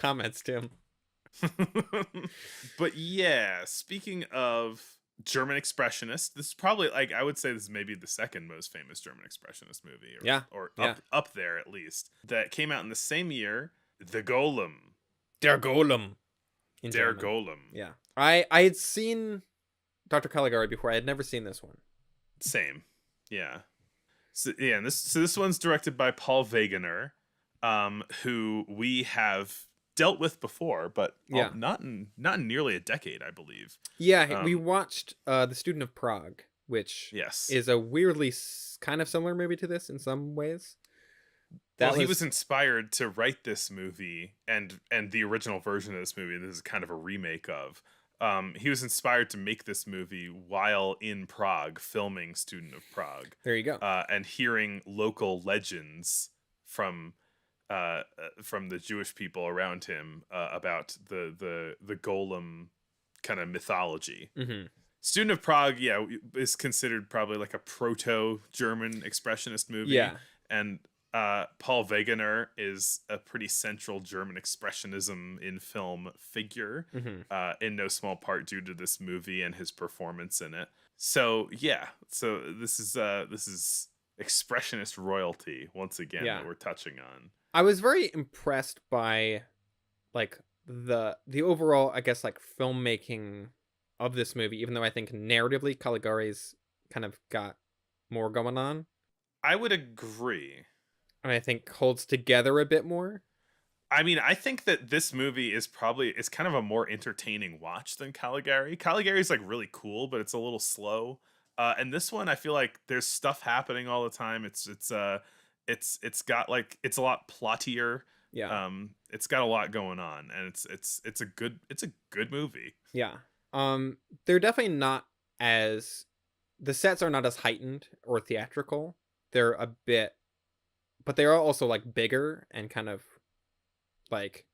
comments, Tim. But yeah, speaking of German expressionist, this is probably like I would say this is maybe the second most famous German expressionist movie, Yeah, or yeah. up there at least. That came out in the same year. The Golem. Der Golem in Der German. Golem. Yeah. I had seen Dr. Caligari before. I had never seen this one. Same. Yeah. So yeah, and this one's directed by Paul Wegener, who we have dealt with before, but Yeah. not in nearly a decade, I believe. Yeah, we watched The Student of Prague, which Yes. is a weirdly kind of similar movie to this in some ways. He was inspired to write this movie, and the original version of this movie, this is kind of a remake of. He was inspired to make this movie while in Prague filming Student of Prague. There you go. And hearing local legends from the Jewish people around him about the Golem kind of mythology. Mm-hmm. Student of Prague, yeah, is considered probably like a proto-German expressionist movie. Yeah. And Paul Wegener is a pretty central German expressionism in film figure, in no small part due to this movie and his performance in it. So yeah, so this is expressionist royalty once again that we're touching on. I was very impressed by like the overall, I guess, like filmmaking of this movie, even though I think narratively Caligari's kind of got more going on. I would agree. And I think holds together a bit more. I mean, I think that this movie is kind of a more entertaining watch than Caligari. Caligari is like really cool, but it's a little slow. And this one, I feel like there's stuff happening all the time. It's got like, it's a lot plottier. Yeah. It's got a lot going on, and it's a good movie. Yeah. They're definitely not as, the sets are not as heightened or theatrical. They're a bit, but they are also like bigger and kind of like,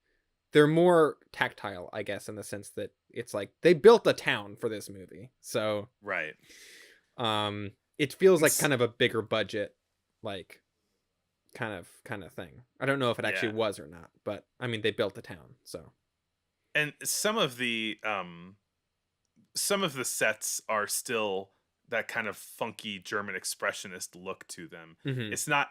they're more tactile, I guess, in the sense that it's like they built a town for this movie. So right. It feels like kind of a bigger budget, like kind of thing. I don't know if it actually was or not, but I mean, they built a town, so. And some of the sets are still that kind of funky German expressionist look to them. Mm-hmm. It's not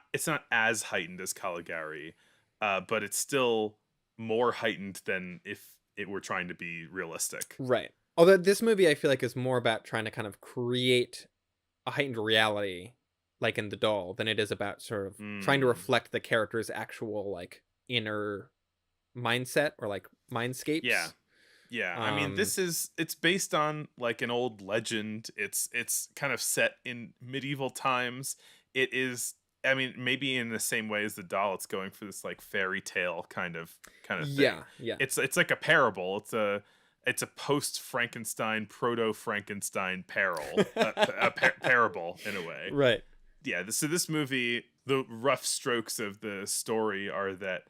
as heightened as Caligari, but it's still more heightened than if it were trying to be realistic. Right. Although this movie, I feel like, is more about trying to kind of create a heightened reality, like in The Doll, than it is about sort of trying to reflect the character's actual like inner mindset or like mindscapes. Yeah. Yeah, I mean, it's based on like an old legend. It's kind of set in medieval times. It is, I mean, maybe in the same way as The Doll, it's going for this like fairy tale kind of thing. Yeah. It's like a parable. It's a post Frankenstein, proto Frankenstein parable in a way. Right. Yeah. So this movie, the rough strokes of the story are that,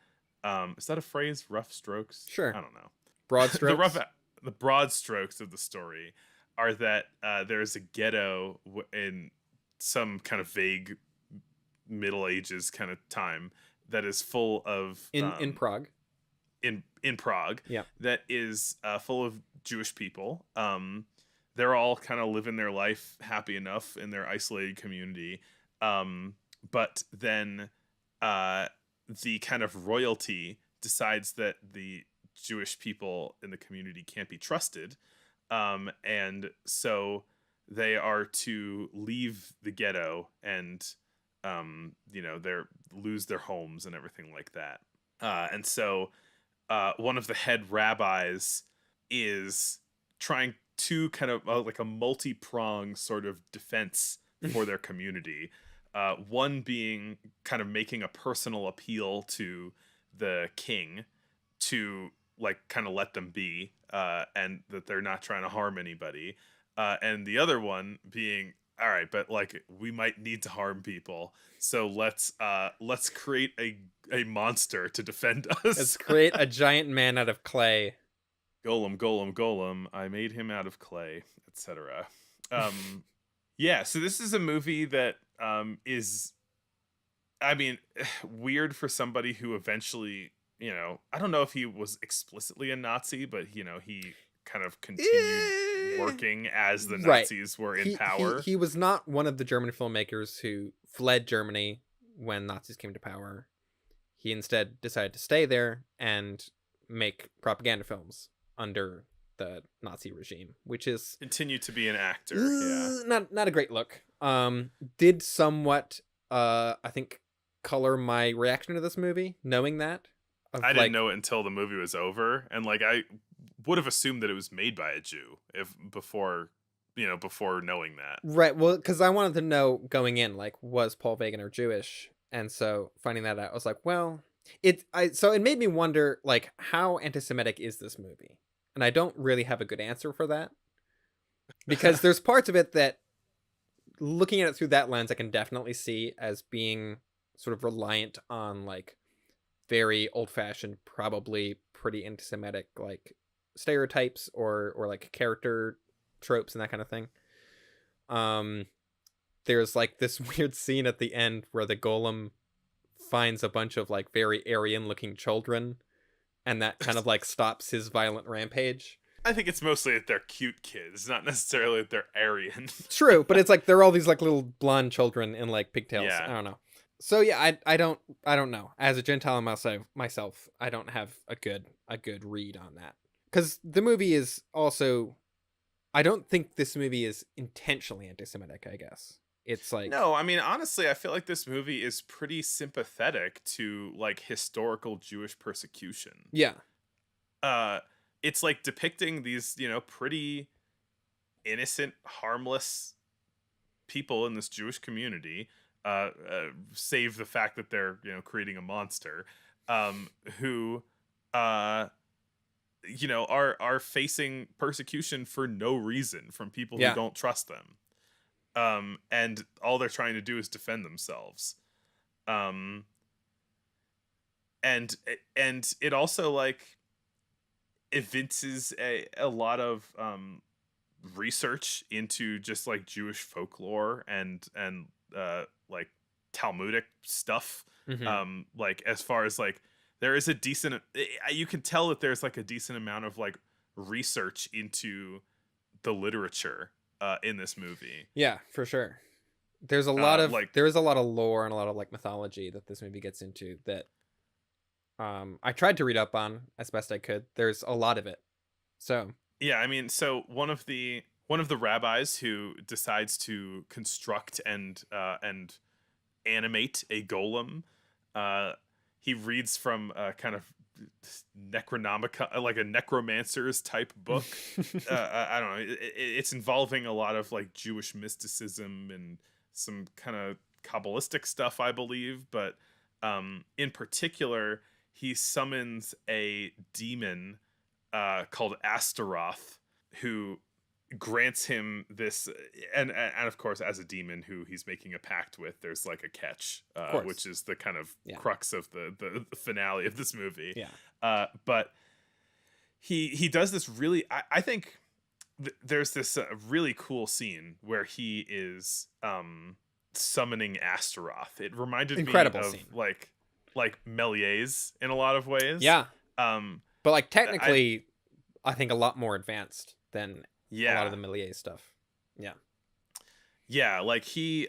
is that a phrase? Rough strokes? Sure. I don't know. Broad strokes. The broad strokes of the story are that there's a ghetto in some kind of vague Middle Ages kind of time that is full of in Prague. In Prague, yeah, that is full of Jewish people. They're all kind of living their life happy enough in their isolated community, but then the kind of royalty decides that the Jewish people in the community can't be trusted, and so they are to leave the ghetto and they lose their homes and everything like that. And so one of the head rabbis is trying to kind of like a multi-pronged sort of defense for their community. One being kind of making a personal appeal to the king to like kind of let them be, and that they're not trying to harm anybody. And the other one being, all right, but like we might need to harm people, so let's create a monster to defend us. Let's create a giant man out of clay. Golem, golem, golem. I made him out of clay, etc. Yeah. So this is a movie that is, I mean, weird for somebody who eventually I don't know if he was explicitly a Nazi, but he kind of continued Eh, working as the right. Nazis were in He power. he was not one of the German filmmakers who fled Germany when Nazis came to power. He instead decided to stay there and make propaganda films under the Nazi regime, which is Continued to be an actor. Yeah. not a great look. Did somewhat I think color my reaction to this movie, knowing that of I didn't like know it until the movie was over, and like I would have assumed that it was made by a Jew if before knowing that. right, well, because I wanted to know going in, like, was Paul Wegener Jewish? And so finding that out, I was like, well, so it made me wonder, like, how anti-Semitic is this movie? And I don't really have a good answer for that because there's parts of it that, looking at it through that lens, I can definitely see as being sort of reliant on like very old-fashioned, probably pretty anti-Semitic like stereotypes or like character tropes and that kind of thing. Um, there's like this weird scene at the end where the golem finds a bunch of like very Aryan looking children, and that kind of like stops his violent rampage. I think it's mostly that they're cute kids, not necessarily that they're Aryan. True, but it's like they're all these like little blonde children in like pigtails. I Yeah. don't know. So yeah, I don't know. As a Gentile myself, I don't have a good read on that because the movie is also. I don't think this movie is intentionally anti-Semitic. I guess it's like No, I mean honestly, I feel like this movie is pretty sympathetic to like historical Jewish persecution. yeah, Uh it's like depicting these, pretty innocent, harmless people in this Jewish community, save the fact that they're creating a monster, who uh, are facing persecution for no reason from people who yeah, don't trust them, and all they're trying to do is defend themselves, um, and it also like evinces a lot of research into just like Jewish folklore and like Talmudic stuff. hmm Like as far as like there is a decent you can tell that there's like a decent amount of like research into the literature in this movie. yeah, for sure. There's a lot of Like there is a lot of lore and a lot of like mythology that this movie gets into that I tried to read up on as best I could. There's a lot of it. So, yeah, I mean, so one of the rabbis who decides to construct and animate a golem. Uh, he reads from a kind of Necronomica, like a necromancer's type book. I don't know. It's involving a lot of like Jewish mysticism and some kind of Kabbalistic stuff, I believe. But in particular, he summons a demon called Astaroth, who grants him this, and of course, as a demon who he's making a pact with, there's like a catch, of course. which is the kind of Yeah. crux of the finale of this movie. Yeah. But he does this really, I think there's this really cool scene where he is summoning Astaroth. It reminded Incredible me of scene. like Méliès in a lot of ways. Yeah. Um But like technically I think a lot more advanced than a lot yeah. of the Millier stuff. Yeah. Yeah, like he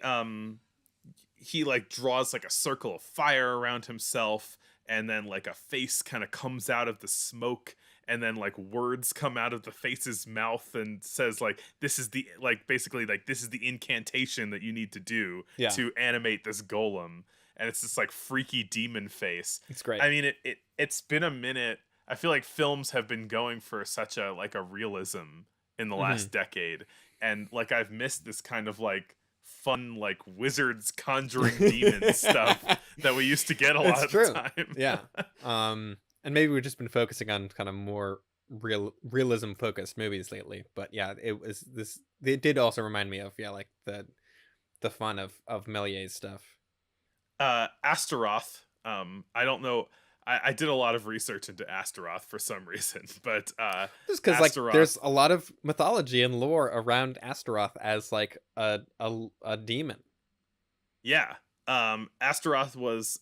like draws like a circle of fire around himself, and then like a face kind of comes out of the smoke, and then like words come out of the face's mouth and says like this is the like basically like this is the incantation that you need to do Yeah. to animate this golem, and it's this like freaky demon face. It's great. I mean it's been a minute. I feel like films have been going for such a like a realism in the last decade, and like I've missed this kind of like fun like wizards conjuring demons stuff that we used to get a lot of true. the time. Yeah. And maybe we've just been focusing on kind of more realism focused movies lately. But yeah, it did also remind me of like the fun of Méliès stuff. Astaroth, I don't know, I did a lot of research into Astaroth for some reason, but Just because like Astaroth, there's a lot of mythology and lore around Astaroth as like a demon. yeah, Astaroth was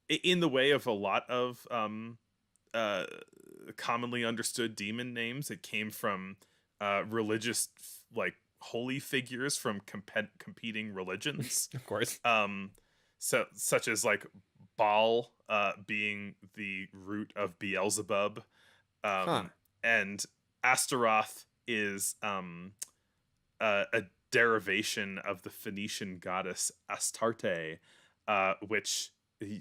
in the way of a lot of uh, commonly understood demon names. It came from religious, like holy figures from competing religions. Of course. So such as like Baal being the root of Beelzebub, Huh. and Astaroth is a derivation of the Phoenician goddess Astarte, which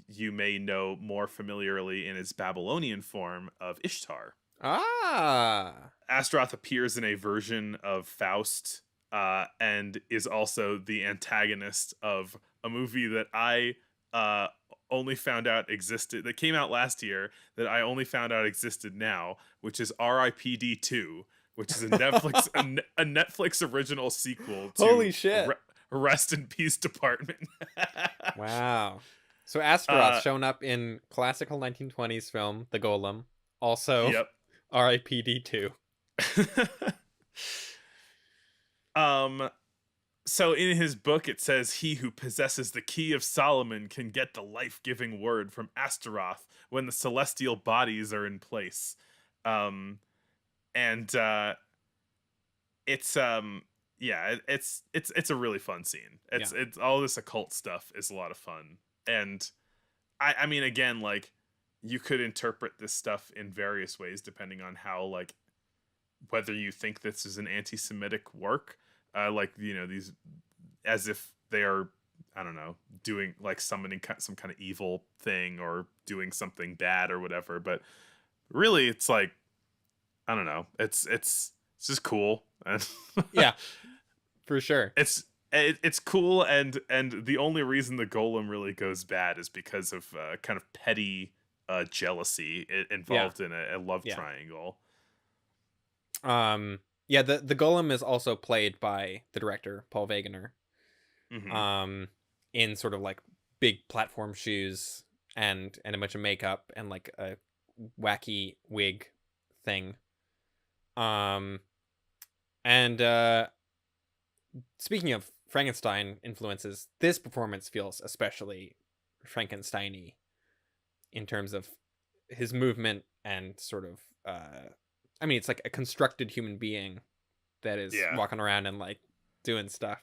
you may know more familiarly in its Babylonian form of Ishtar. Ah. Astaroth appears in a version of Faust, and is also the antagonist of a movie that I uh, only found out existed, that came out last year, that I only found out existed now, which is R.I.P.D. 2, which is a a Netflix original sequel Holy to shit. Rest in Peace Department. Wow. So Astaroth uh, shown up in classical 1920s film The Golem, also yep. R.I.P.D. 2. um So in his book, it says, "He who possesses the key of Solomon can get the life-giving word from Astaroth when the celestial bodies are in place." Um, and it's yeah, it's a really fun scene. Yeah. It's all this occult stuff is a lot of fun, and I mean, again, like you could interpret this stuff in various ways depending on how, like, whether you think this is an anti-Semitic work, like, you know, these, as if they are, I don't know, doing like summoning some kind of evil thing or doing something bad or whatever. But really, it's like, I don't know, it's just cool, and Yeah, for sure. it's cool, and the only reason the golem really goes bad is because of kind of petty jealousy Yeah. involved in a love Yeah. triangle. Yeah, the Golem is also played by the director, Paul Wegener. Hmm. Um in sort of like big platform shoes and a bunch of makeup and like a wacky wig thing. Um and Speaking of Frankenstein influences, this performance feels especially Frankenstein-y in terms of his movement and sort of I mean, it's like a constructed human being that is Yeah. walking around and like doing stuff,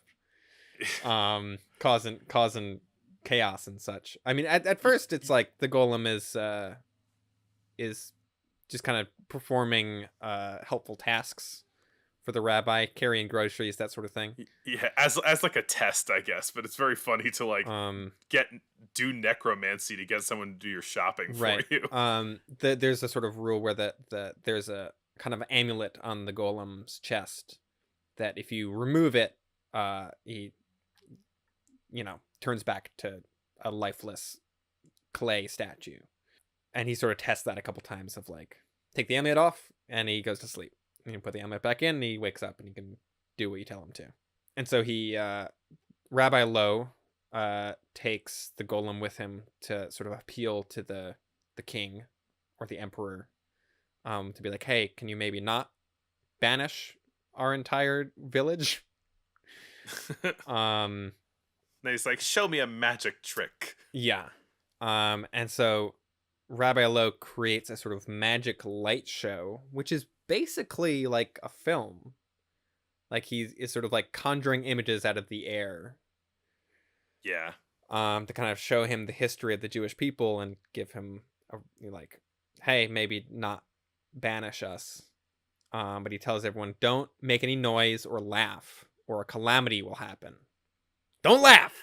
causing chaos and such. I mean, at first it's like the golem is just kind of performing helpful tasks for the rabbi, carrying groceries, that sort of thing. Yeah, as like a test, I guess, but it's very funny to like Um, get do necromancy to get someone to do your shopping for right. you. There's a sort of rule where there's a kind of amulet on the golem's chest that if you remove it, he turns back to a lifeless clay statue. And he sort of tests that a couple times of like, take the amulet off, and he goes to sleep. And you put the amulet back in, and he wakes up, and he can do what you tell him to. And so Rabbi Lowe, takes the golem with him to sort of appeal to the king or the emperor, to be like, hey, can you maybe not banish our entire village? Um, And he's like, "Show me a magic trick." yeah. And so Rabbi Lowe creates a sort of magic light show, which is basically like a film. Like he is sort of like conjuring images out of the air, Yeah. to kind of show him the history of the Jewish people and give him like, hey, maybe not banish us. But he tells everyone, don't make any noise or laugh, or a calamity will happen. Don't laugh.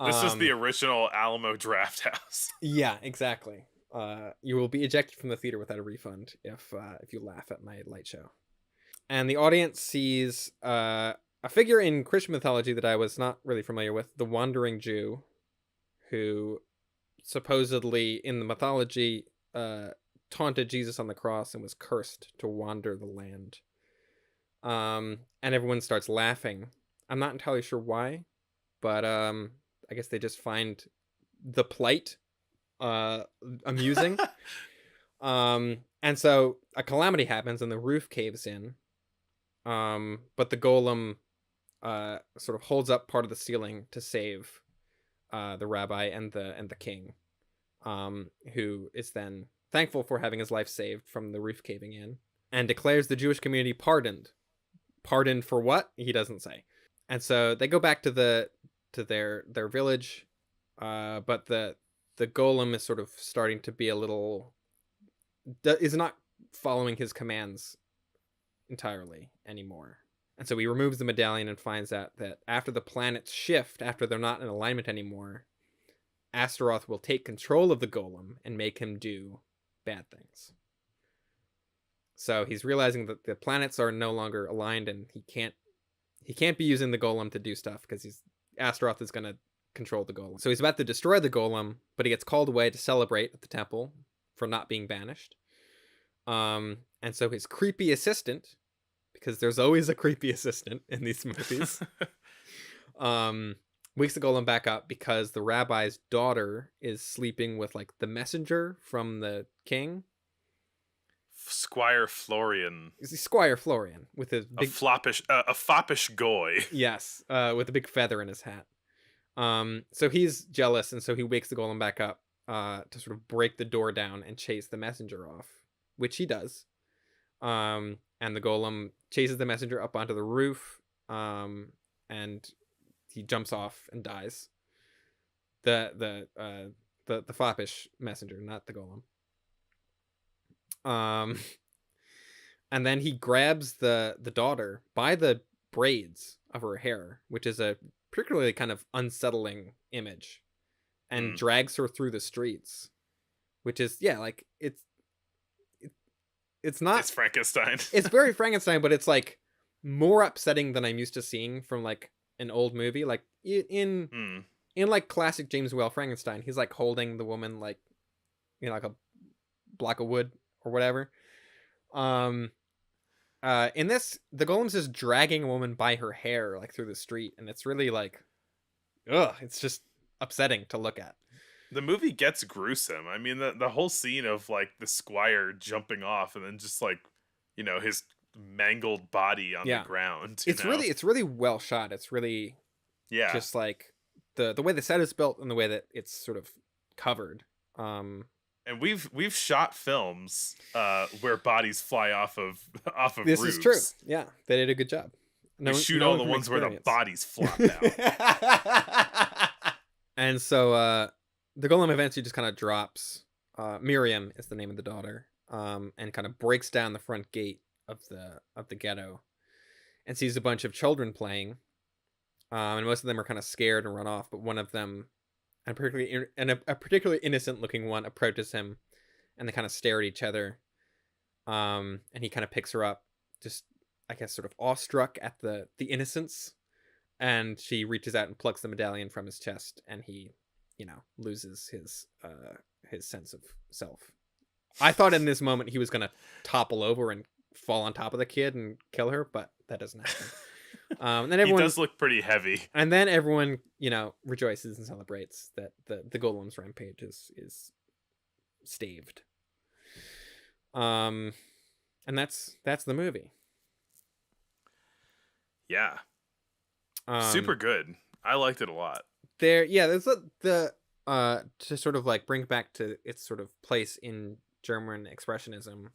This is the Um, original Alamo Draft House. yeah, exactly. You will be ejected from the theater without a refund if you laugh at my light show. And the audience sees a figure in Christian mythology that I was not really familiar with, the Wandering Jew, who supposedly in the mythology taunted Jesus on the cross and was cursed to wander the land. And everyone starts laughing. I'm not entirely sure why, but I guess they just find the plight amusing. And so a calamity happens and the roof caves in. But the golem sort of holds up part of the ceiling to save the rabbi and the king. who is then thankful for having his life saved from the roof caving in, and declares the Jewish community pardoned. Pardoned for what? He doesn't say. And so they go back to their village, but the golem is sort of starting to be a little, is not following his commands entirely anymore. And so he removes the medallion and finds out that after the planets shift, after they're not in alignment anymore, Astaroth will take control of the golem and make him do bad things. So he's realizing that the planets are no longer aligned, and he can't be using the golem to do stuff because Astaroth is going to control the golem. So he's about to destroy the golem, but he gets called away to celebrate at the temple for not being banished. And so his creepy assistant, because there's always a creepy assistant in these movies, wakes the golem back up because the rabbi's daughter is sleeping with like the messenger from the king. Squire Florian. Squire Florian with his big a foppish goy. Yes, with a big feather in his hat. So he's jealous, and so he wakes the golem back up to sort of break the door down and chase the messenger off, which he does. And the golem chases the messenger up onto the roof, and he jumps off and dies. The foppish messenger, not the golem. And then he grabs the daughter by the braids of her hair, which is a particularly kind of unsettling image, and drags her through the streets, which is, yeah, like it's not, it's Frankenstein. It's very Frankenstein, but it's like more upsetting than I'm used to seeing from like an old movie. Like in like classic James Whale Frankenstein, he's like holding the woman like, you know, like a block of wood or whatever. In this, the golem's just dragging a woman by her hair like through the street, and it's really like, it's just upsetting to look at. The movie gets gruesome. I mean, the whole scene of like the squire jumping off and then just like, you know, his mangled body on the ground. It's really well shot. It's really, just like the way the set is built and the way that it's sort of covered. And we've shot films where bodies fly off of this roofs. Is true. Yeah, they did a good job. We shoot all the ones where the bodies flop out. And so the golem eventually just kind of drops. Miriam is the name of the daughter, and kind of breaks down the front gate of the ghetto, and sees a bunch of children playing. And most of them are kind of scared and run off, but one of them, and a particularly innocent looking one, approaches him, and they kind of stare at each other. And he kind of picks her up, just, I guess, sort of awestruck at the innocence, and she reaches out and plucks the medallion from his chest, and he, you know, loses his sense of self. I thought in this moment he was gonna topple over and fall on top of the kid and kill her, but that doesn't happen. And then everyone, he does look pretty heavy. And then everyone, you know, rejoices and celebrates that the golem's rampage is staved. And that's the movie. Yeah. Super good. I liked it a lot. There's the to sort of like bring back to its sort of place in German expressionism.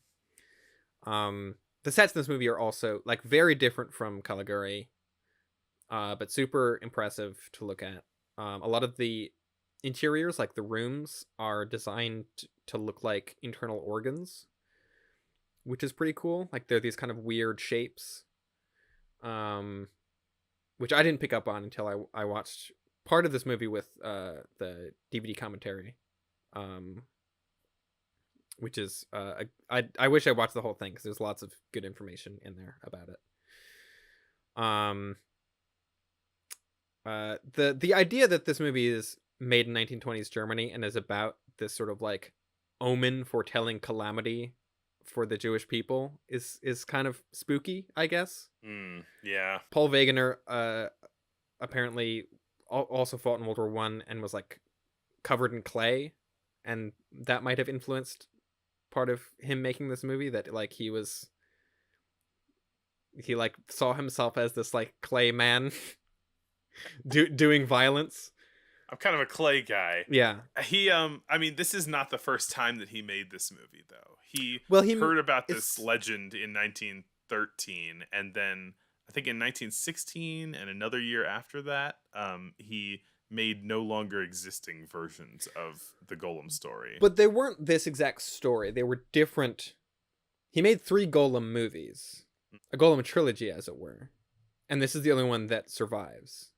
The sets in this movie are also like very different from Caligari, but super impressive to look at. A lot of the interiors, like the rooms, are designed to look like internal organs, which is pretty cool. Like they're these kind of weird shapes, which I didn't pick up on until I watched part of this movie with the DVD commentary, which is I wish I watched the whole thing because there's lots of good information in there about it. The idea that this movie is made in 1920s Germany and is about this sort of like omen foretelling calamity for the Jewish people is kind of spooky, I guess. Yeah. Paul Wegener apparently also fought in World War One and was like covered in clay, and that might have influenced part of him making this movie, that like he like saw himself as this like clay man doing violence. I'm kind of a clay guy. Yeah. I mean, this is not the first time that he made this movie, though. He Well, heard about this it's legend in 1913, and then I think in 1916 and another year after that, he made no longer existing versions of the Golem story. but they weren't this exact story. They were different. He made 3 Golem movies, a Golem trilogy, as it were, and this is the only one that survives.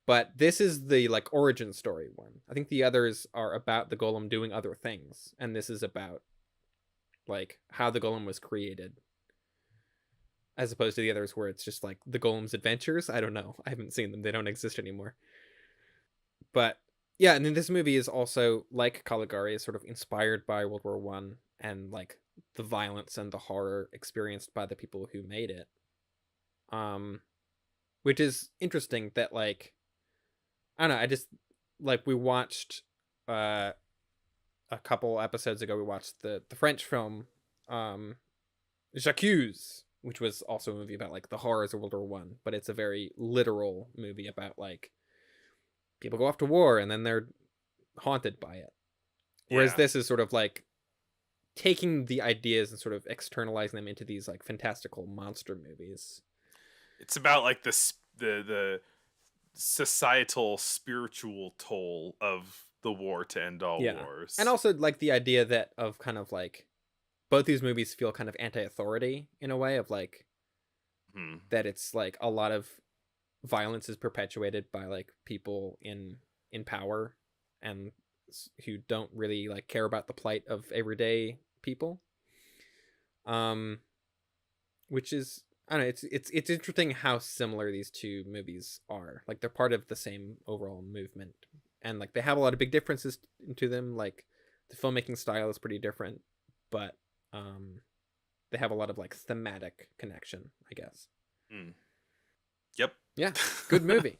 But this is the like origin story one. I think the others are about the Golem doing other things, and this is about like how the Golem was created, as opposed to the others where it's just like the Golem's adventures. I don't know. I haven't seen them. They don't exist anymore. But yeah, and then this movie is also like Caligari, is sort of inspired by World War One and like the violence and the horror experienced by the people who made it. Which is interesting that like I don't know, I just like we watched a couple episodes ago we watched the French film J'accuse, which was also a movie about like the horrors of World War One, but it's a very literal movie about like people go off to war and then they're haunted by it. Whereas Yeah. this is sort of like taking the ideas and sort of externalizing them into these like fantastical monster movies. It's about like the societal spiritual toll of the war to end all Yeah. wars. And also like the idea that of kind of like both these movies feel kind of anti-authority in a way of like that it's like a lot of violence is perpetuated by like people in power and who don't really like care about the plight of everyday people. Which is I don't know, it's interesting how similar these two movies are. Like they're part of the same overall movement, and like they have a lot of big differences to them. Like the filmmaking style is pretty different, but they have a lot of like thematic connection, I guess. Yep. Yeah, good movie.